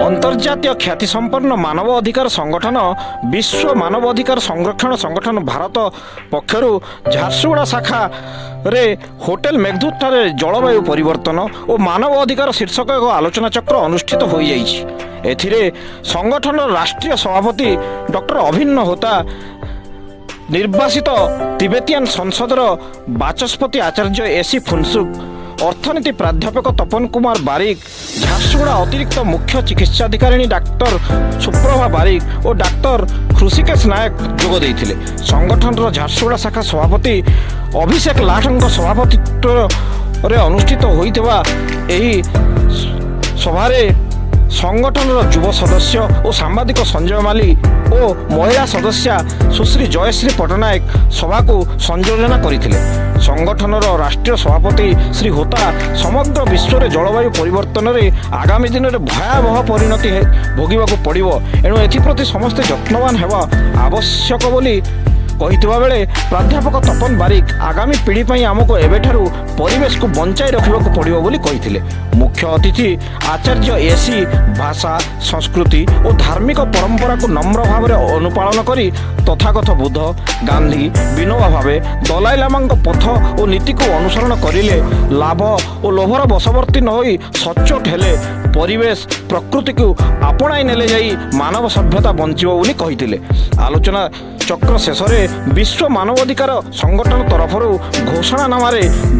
अंतर्जातीय ख्यातिसंपन्न मानव अधिकार संगठन विश्व मानव अधिकार संरक्षण संगठन भारत पक्षर झारसुगुड़ा शाखा रे होटेल मेघदूत ठारे जलवायु परिवर्तन और मानव अधिकार शीर्षक एक आलोचना चक्र अनुष्ठित हो जाइए। संगठन राष्ट्रीय सभापति डॉक्टर अभिन्न होता निर्वासित तिबेतियान संसदर बाचस्पति आचार्य एसी फुनसुक, अर्थनीति प्राध्यापक तपन कुमार बारिक, झारसुगुड़ा अतिरिक्त मुख्य चिकित्साधिकारी डाक्तर सुप्रभा बारिक और डाक्टर ऋषिकेश नायक जोग देइथिले। संगठन झारसुगुड़ा शाखा सभापति अभिषेक लाठंक सभापतित्व रे अनुष्ठित होइतबा एही सभारे संगठन युव सदस्य और सांबादिक संजय माली और महिला सदस्या सुश्री जयश्री पट्टनायक सभा को संयोजना करथिले। संगठन राष्ट्रीय सभापति श्री होता समग्र विश्व में जलवायु परिवर्तन रे आगामी दिन में भयावह परिणति भोगवाक पड़ो, एणु एप्रति समस्ते यत्नवान हेबा आवश्यक बोली कहितबा बेले प्राध्यापक तपन बारिक आगामी पीढ़ी पर आमको एबेठारु परिवेश को बंचाई रखा पड़ो बोली कहिथिले। मुख्य अतिथि आचार्य एसी भाषा संस्कृति और धार्मिक परंपरा को नम्र भाव में अनुपालन करी तथागत बुद्ध गांधी विनोबा भावे दलाई लामा पथ और नीति को अनुसरण करिले लाभ और लोभर बशवर्ती न होई सचोट हेले परिवेश प्रकृति को आपणाई नेले जाई मानव सभ्यता बंचिबो बोली कहिथिले। आलोचना चक्र शेष में विश्व मानवाधिकार संगठन तरफ घोषणानामा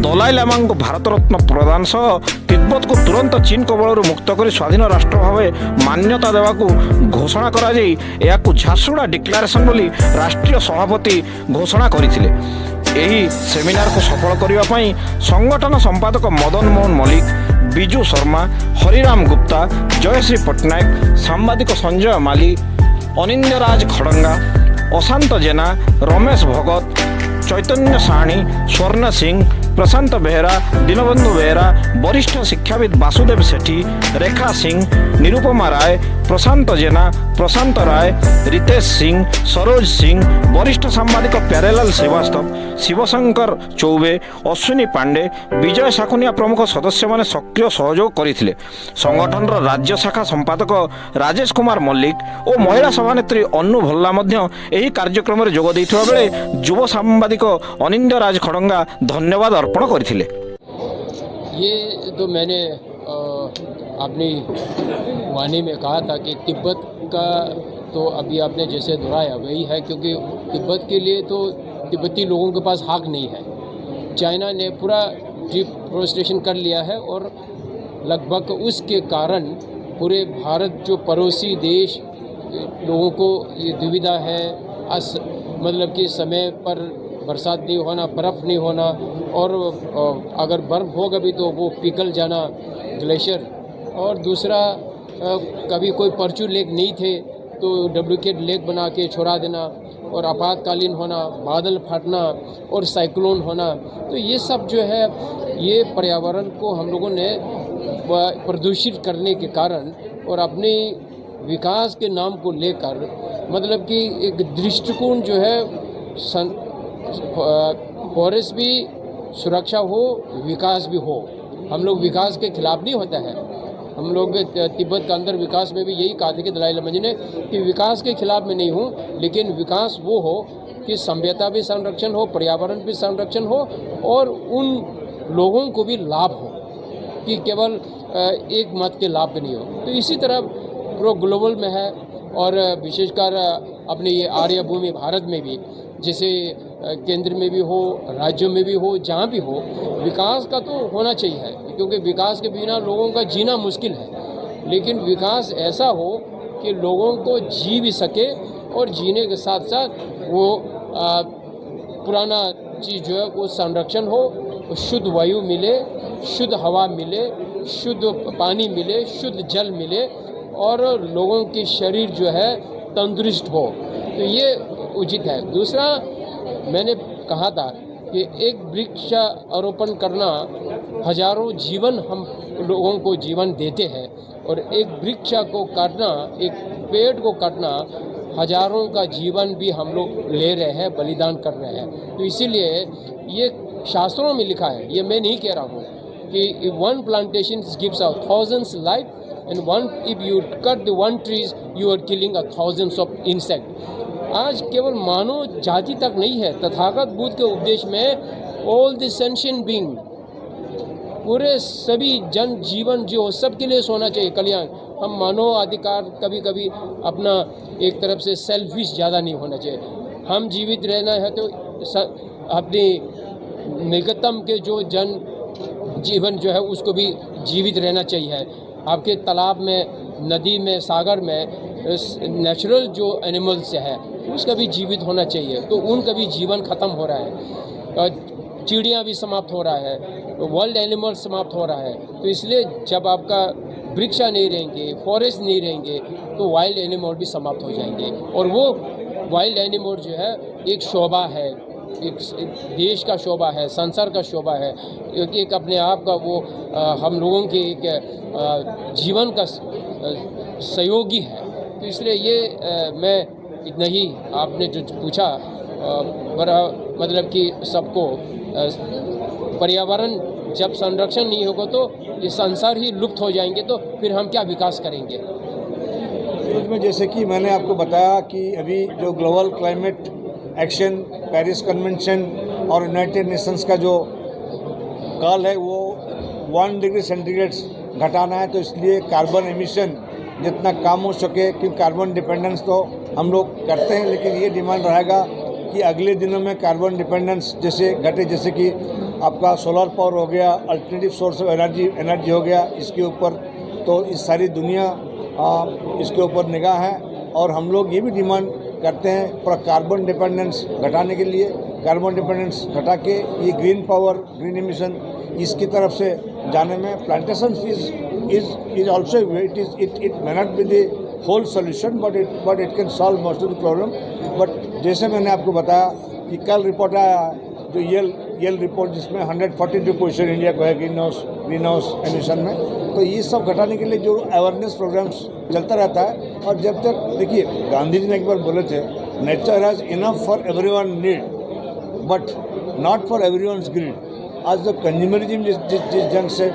दलाई लामा भारत रत्न प्रदान सह तिब्बत को तुरंत चीन कबल मुक्त कर स्वाधीन राष्ट्र भाव मान्यता देवाकू घोषणा करा जाई याकू झारसुगुड़ा डिक्लारेशन बोली राष्ट्रीय सभापति घोषणा करथिले। एही सेमिनार को सफल करने पाई संगठन संपादक मदन मोहन मल्लिक, बिजू शर्मा, हरिराम गुप्ता, जयश्री पट्टनायक, सांबादिक संजय माली, अनिंद्यराज खड़ंगा, अशांत जेना, रमेश भगत, चैतन्य साणी, स्वर्ण सिंह, प्रशांत बेहरा, दीनबंधु बेहरा, वरिष्ठ शिक्षाविद वासुदेव सेठी, रेखा सिंह, निरुपमा राय, प्रशांत जेना, प्रशांत राय, रितेश सिंह, सरोज सिंह, वरिष्ठ सांबादिक प्यारेलाल श्रीवास्तव, शिवशंकर चौबे, अश्विनी पांडे, विजय साकुनिया प्रमुख सदस्य माने सक्रिय सहयोग करथिले। संगठन राज्य शाखा संपादक राजेश कुमार मल्लिक और महिला सभानेत्री अन्नु भल्ला मध्य एही कार्यक्रम में जोग दैथिबा बेले युव सांबादिक अनिंद्यराज खड़ंगा धन्यवाद अर्पण करथिले। ये तो मैंने अपनी वाणी में कहा था कि तिब्बत का तो अभी आपने जैसे दोहराया वही है, क्योंकि तिब्बत के लिए तो तिब्बती लोगों के पास हक नहीं है। चाइना ने पूरा डिफॉरेस्टेशन कर लिया है और लगभग उसके कारण पूरे भारत जो पड़ोसी देश लोगों को ये दुविधा है, मतलब कि समय पर बरसात नहीं होना, बर्फ़ नहीं होना, और अगर बर्फ़ होगा भी तो वो पिघल जाना ग्लेशियर, और दूसरा कभी कोई परचू लेक नहीं थे तो डुप्लीकेट लेक बना के छोड़ा देना, और आपातकालीन होना, बादल फटना और साइक्लोन होना। तो ये सब जो है ये पर्यावरण को हम लोगों ने प्रदूषित करने के कारण और अपने विकास के नाम को लेकर, मतलब कि एक दृष्टिकोण जो है फॉरेस्ट भी सुरक्षा हो, विकास भी हो। हम लोग विकास के खिलाफ नहीं होता है। हम लोग तिब्बत का अंदर विकास में भी यही कहा था कि दलाई लामा जी ने कि विकास के खिलाफ में नहीं हूँ, लेकिन विकास वो हो कि सभ्यता भी संरक्षण हो, पर्यावरण भी संरक्षण हो और उन लोगों को भी लाभ हो, कि केवल एक मत के लाभ भी नहीं हो। तो इसी तरह पूरा ग्लोबल में है, और विशेषकर अपने ये आर्य भूमि भारत में भी, जैसे केंद्र में भी हो, राज्यों में भी हो, जहाँ भी हो, विकास का तो होना चाहिए, क्योंकि विकास के बिना लोगों का जीना मुश्किल है। लेकिन विकास ऐसा हो कि लोगों को जी भी सके और जीने के साथ साथ वो पुराना चीज़ जो है वो संरक्षण हो, शुद्ध वायु मिले, शुद्ध हवा मिले, शुद्ध पानी मिले, शुद्ध जल मिले, और लोगों की शरीर जो है तंदुरुस्त हो। तो ये उचित है। दूसरा मैंने कहा था कि एक वृक्ष आरोपण करना हजारों जीवन हम लोगों को जीवन देते हैं, और एक वृक्ष को काटना, एक पेड़ को काटना हजारों का जीवन भी हम लोग ले रहे हैं, बलिदान कर रहे हैं। तो इसीलिए ये शास्त्रों में लिखा है, ये मैं नहीं कह रहा हूँ, कि one plantation gives out thousands life and one if you cut the one trees you are killing a thousands of insect. आज केवल मानव जाति तक नहीं है, तथागत बुद्ध के उपदेश में ऑल द सेंशियंट बीइंग, पूरे सभी जन जीवन जो सबके लिए सोना चाहिए कल्याण। हम मानव अधिकार कभी कभी अपना एक तरफ से सेल्फिश ज़्यादा नहीं होना चाहिए। हम जीवित रहना है तो अपनी निकटतम के जो जन जीवन जो है उसको भी जीवित रहना चाहिए। आपके तालाब में, नदी में, सागर में नेचुरल जो एनिमल्स है उसका भी जीवित होना चाहिए, तो उनका भी जीवन ख़त्म हो रहा है, चिड़िया भी समाप्त हो रहा है, वर्ल्ड एनिमल समाप्त हो रहा है। तो इसलिए जब आपका वृक्षा नहीं रहेंगे, फॉरेस्ट नहीं रहेंगे, तो वाइल्ड एनिमल भी समाप्त हो जाएंगे। और वो वाइल्ड एनिमल जो है एक शोभा है, एक देश का शोभा है, संसार का शोभा है, एक अपने आप का वो हम लोगों के एक जीवन का सहयोगी है। तो इसलिए ये मैं इतना ही, आपने जो पूछा बड़ा मतलब कि सबको पर्यावरण जब संरक्षण नहीं होगा तो ये संसार ही लुप्त हो जाएंगे, तो फिर हम क्या विकास करेंगे। में जैसे कि मैंने आपको बताया कि अभी जो global climate action, Paris convention और यूनाइटेड नेशंस का जो कॉल है वो 1 डिग्री सेंटीग्रेड घटाना है, तो इसलिए कार्बन एमिशन जितना कम हो सके, क्योंकि कार्बन डिपेंडेंस तो हम लोग करते हैं, लेकिन ये डिमांड रहेगा कि अगले दिनों में कार्बन डिपेंडेंस जैसे घटे, जैसे कि आपका सोलर पावर हो गया, अल्टरनेटिव सोर्स ऑफ एनर्जी हो गया, इसके ऊपर तो इस सारी दुनिया इसके ऊपर निगाह है। और हम लोग ये भी डिमांड करते हैं पर कार्बन डिपेंडेंस घटाने के लिए, कार्बन डिपेंडेंस घटा के ये ग्रीन पावर, ग्रीन एमिशन इसकी तरफ से जाने में plantation is also it may not be the whole solution but it can solve most of the problem। But जैसे मैंने आपको बताया कि कल रिपोर्ट आया जो येल रिपोर्ट जिसमें 142 पोजीशन इंडिया को है ग्रीन हाउस एमिशन में, तो ये सब घटाने के लिए जो अवेयरनेस प्रोग्राम्स चलता रहता है। और जब तक देखिए गांधी जी ने एक बार बोले थे nature has enough for everyone need but not for everyone's greed. आज जो कंज्यूमरिज्म जिस जंग से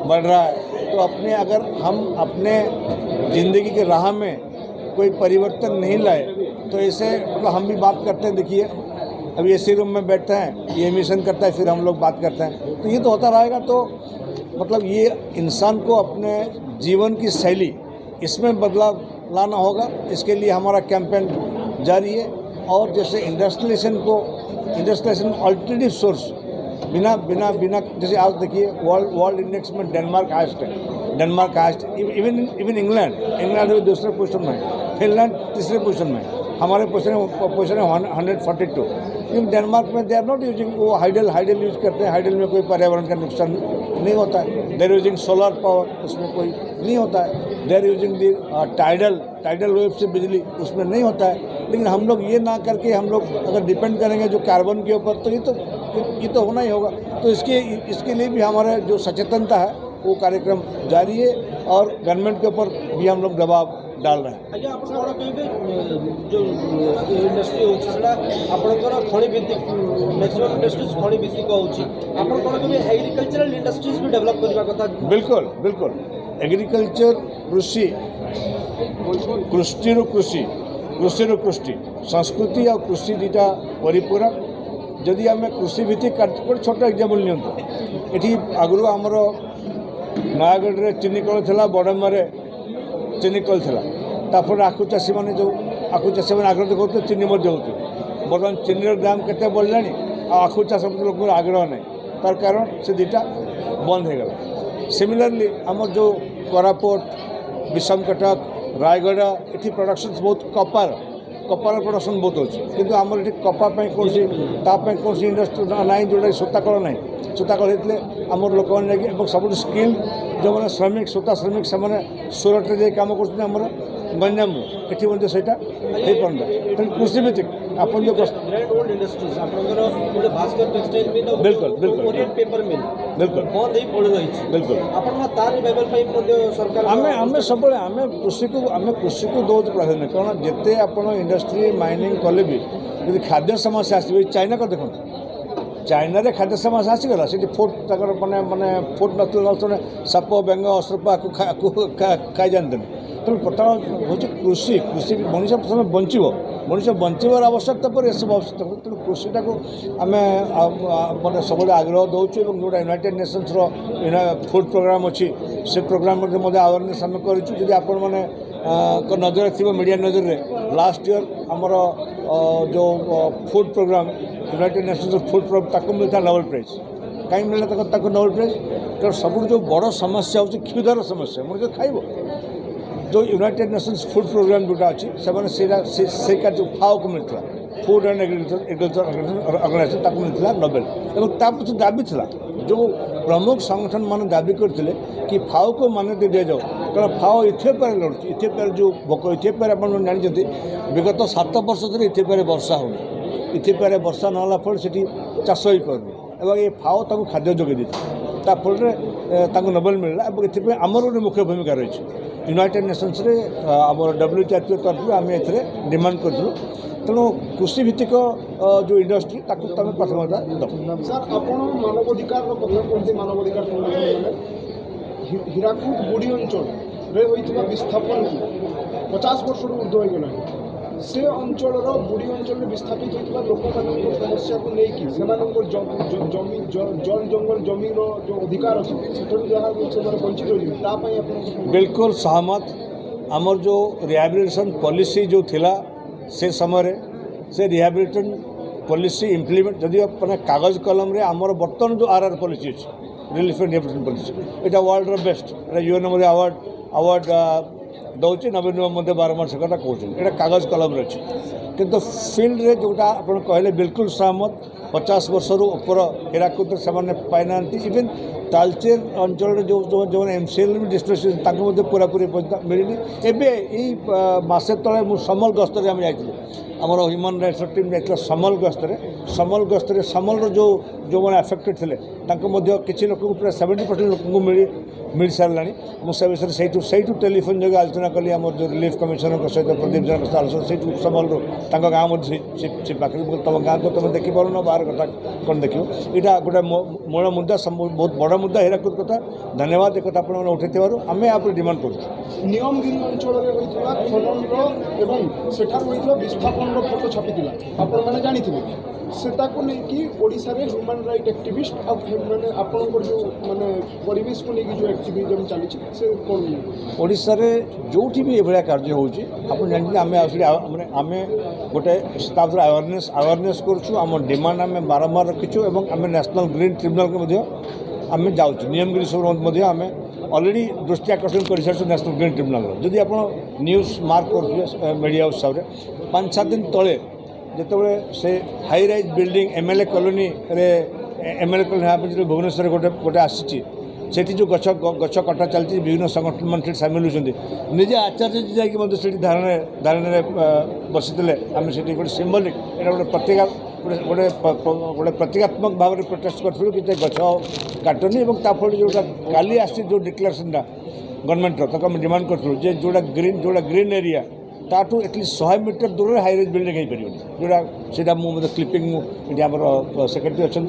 बढ़ रहा है, तो अगर हम अपने ज़िंदगी के राह में कोई परिवर्तन नहीं लाए तो ऐसे मतलब हम भी बात करते हैं, देखिए अभी एसी रूम में बैठते हैं, ये एमिशन करता है, फिर हम लोग बात करते हैं, तो ये तो होता रहेगा। तो मतलब ये इंसान को अपने जीवन की शैली इसमें बदलाव लाना होगा। इसके लिए हमारा कैंपेन जारी है। और जैसे इंडस्ट्रियलाइजेशन अल्टरनेटिव सोर्स बिना जैसे आज देखिए वर्ल्ड इंडेक्स में डेनमार्क हाइस्ट है, इवन इंग्लैंड अभी दूसरे पोजीशन में है, फिनलैंड तीसरे पोजीशन में है, हमारे पोजीशन है 142। क्योंकि डेनमार्क में दे आर नॉट यूजिंग, वो हाइडल यूज करते हैं, हाइडल में कोई पर्यावरण का नुकसान नहीं होता है। They are using solar power, उसमें कोई नहीं होता है। They are using the tidal wave से बिजली, उसमें नहीं होता है। लेकिन हम लोग ये ना करके हम लोग अगर डिपेंड करेंगे जो कार्बन के ऊपर, तो ये तो होना ही होगा। तो इसके लिए भी हमारा जो सचेतनता है वो कार्यक्रम जारी है और गवर्नमेंट के ऊपर भी हम लोग दबाव डाल रहे हैं। आज्ञा आपण कोन कहबे जो इंडस्ट्री होछि सेटा आपनकर खणी भित्तिक मैक्सिमम इंडस्ट्रीज खणी भित्तिक होछि, आपण कोन कहबे एग्रीकल्चरल इंडस्ट्रीज भी डेवलप करबा कथा। बिल्कुल एग्रीकल्चर कृषि संस्कृति और कृषि दुटा परिपूरक। जदि आम कृषि भित्तिक छोट एग्जाम्पल नियंतु, ये आगु आमर नयागढ़ चीनी कल था, बड़म्बारे चीनी कल था, तापर आखु चाषी मैंने जो आखु चाषी मैंने आग्रह देखते चीनी होते, बर्तमान चीनी दाम केते बढ़ला, आखु चाष लोक आग्रह नहीं, तार कारण से दुटा बंद हो गला। सिमिलरली आम जो कोरापुट, विषमकटक, रायगढ़ ये प्रोडक्शन बहुत कपार प्रोडक्शन बहुत अच्छे, किंतु आमर ये कपा कौन इंडस्ट्री ना जोटा सूता कल ना, सूता कल होते आम लोक मैंने सब स्किल जो मैंने श्रमिक सूता श्रमिक से सूरत में कम कर गंजाम ये से कृषि भित्तिक आप जो बिल्कुल कृषि को दौर प्राधान्य, कारण जिते आप इंडस्ट्री माइनिंग कले भी यदि खाद्य समस्या आस, चाइना को देखो, चाइना रे खाद्य समास आसीगला से फुड तकर माने माने फुड नतने साप बेंग असरपा खाई जानते तेणु प्रथम हूँ कृषि कृषि मनुष्य प्रथम बंचो मनुष्य बंचार आवश्यकता पर यह सब आवश्यकता तेणु कृषिटा को आम मैंने सब आग्रह दौचु जोटा यूनाइटेड नेशंस फुड प्रोग्राम अच्छी से प्रोग्राम अवेयरनेस आम करूँ आपण मैंने नजर थी मीडिया नजर में लास्ट ईयर आमर जो food programme United Nations food programme ताको मिलता नोबेल प्राइज कहीं मिलता नोबेल प्राइज कारण सब जो बड़ समस्या हूँ क्षुधार समस्या मनुष्य खाइब जो यूनाइटेड नेशंस फुड प्रोग्राम जोटा अच्छी से कार्य फाओ को मिलता फूड एंड एग्रीकल्चर ऑर्गेनाइजेशन ताको मिलता नोबेल और पीछे दाबी था जो प्रमुख संगठन मान दाबी करते कि फाओ को मान्यता दि जाओ कारण फाओ इथियोपिया लड़ुची इथियोपिया जो भोक इथियोपिया आप जानते विगत 7 वर्ष धरी इथियोपिया वर्षा हो इथियोपिया वर्षा नाला फल से चाष हो पार ये फाओ ताको खाद्य जोगे देता फल नोबेल मिलला और आमर गोटे मुख्य भूमिका रही यूनाइटेड नेशंस रे आमर WHO तरफ आम ए डिमांड करूँ तेणु कृषि भित्तिक जो इंडस्ट्री ताकू तुम प्राथमिकता दो सर आप मानवाधिकार कथा कहते मानवाधिकार संगठन मैंने हीराकुद बुड़ी अंचल विस्थापन को 50 वर्ष ऊर्ध हो गला से अंचल बुड़ी अंचल विस्थापित होता लोक समस्या को लेकिन जमी जल जंगल जमीन जो अधिकार अच्छे वंचित हो बिल्कुल सहमत आमर जो रिहैबिलिटेशन पॉलिसी जो थिला से समय से रिहैबिलिटेशन पॉलिसी इम्प्लीमेंट जदि मैंने कागज कलम रे आमर बर्तमान जो RR पॉलिसी अच्छी रिलीफ एंड रिहैबिलिटेशन पॉलिसी यहाँ वर्ल्ड बेस्ट UN अवार्ड दौर नवीन निगम बारंबार से कथा कहते यहाँ कागज कलम अच्छी किंतु फील्ड रे जोटा आप कहले बिल्कुल सहमत 50 वर्ष ऊपर हीराकुद से पाईना इवेन तालचेर अंचल जो जो MCL भी डिस्ट्रेस पूरा पूरी मिलनी एवं मसे तले मुझे समल गस्तर आम जाइए आमर ह्यूमन राइट्स टीम जाइए समल गस्तर समल जो जो मैंने अफेक्टेड थे किसी लोक पूरा 70% लोक मिल सारा मुझे विषय से टेलीफोन जगह आलोचना कली आम जो रिलीफ कमिशनर सहित प्रदीप जन सहित आलोचना से समल गाँव पाखे तुम गाँव तो तुम देखिपार बाहर कथा कौन देख यहाँ गोटे मूल मुद्दा बहुत बड़ मुद्दा हीराकुद कथा धन्यवाद एक कथा आप उठे आम यहाँ डिमांड कर नियमगिरी अंचल खनन विस्थापन फोटो छापी आपने जानी सेटा को लेकिन ओडिशा रे ह्यूमन राइट एक्टिविस्ट माने आपन जो माने परिवेश को लेकिन जो एक्टिविज्म चली से कोन ओडिशा रे जोठी भी एभलिया कार्य होउची आपन जानते आमे आमे आमे गोटे स्टाफ अवेयरनेस करछु हम डिमांड आमे बारंबार रखिछु एवं आमे नेशनल ग्रीन ट्रिब्यूनल के मध्ये आमे जाउछु नियमगिरी सब मध्ये आमे ऑलरेडी दृष्टि आकर्षण कर नेशनल ग्रीन ट्रिब्यूनल जदि आप न्यूज मार्क कर मीडिया हिसाब से 5-7 दिन तले जिते से high rise building MLA colony रे MLA कॉलोनी भुवनेश्वर गोटे गोटे आसी से जो गछ गछ कटा चलती विभिन्न संगठन मान सामिल होती निजे आचार्य जी जाकि धारण बसी आम से गोटे सिम्बलिक यहाँ गोटे प्रतीका गोटे गोटे प्रतीकात्मक भाव में प्रोटेस्ट करूँ कि गछ काटनी और ताफल जोटा काली आसी जो डिक्लेरेशनटा गवर्नमेंट तक आम डिमांड करूँ जोटा ग्रीन एरिया ताठू एटलिस्ट 100 मीटर दूर हाई राइज बिल्डिंग हो पार जोटा मुझे क्लिपिंग ये आम सेक्रेटरी अच्छा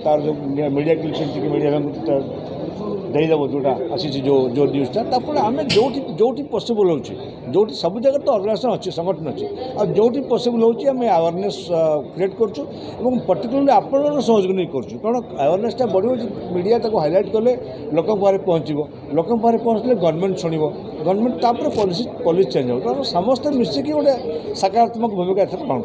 तार जो मीडिया क्लिपिंग मीडिया देदेव जोटा आसी जो जो न्यूज़टा आम जो पसिबल हो सब जगह तो ऑर्गेनाइजेशन अच्छी संगठन अच्छी आ जो पसिबल होमें अवेयरनेस क्रिएट करूँ पर्टिकुलरली आपण सहयोग नहीं करूँ कारण अवेयरनेसटा बढ़ो मीडिया तक हाईलाइट कले लोक पाखे पहुँचो लोक पाखे पहुँचले गवर्नमेंट शुणव गवर्नमेंट पॉलिसी चेंज हो कारण समस्त मिसिकी गोटे सकारात्मक भूमिका ग्रहण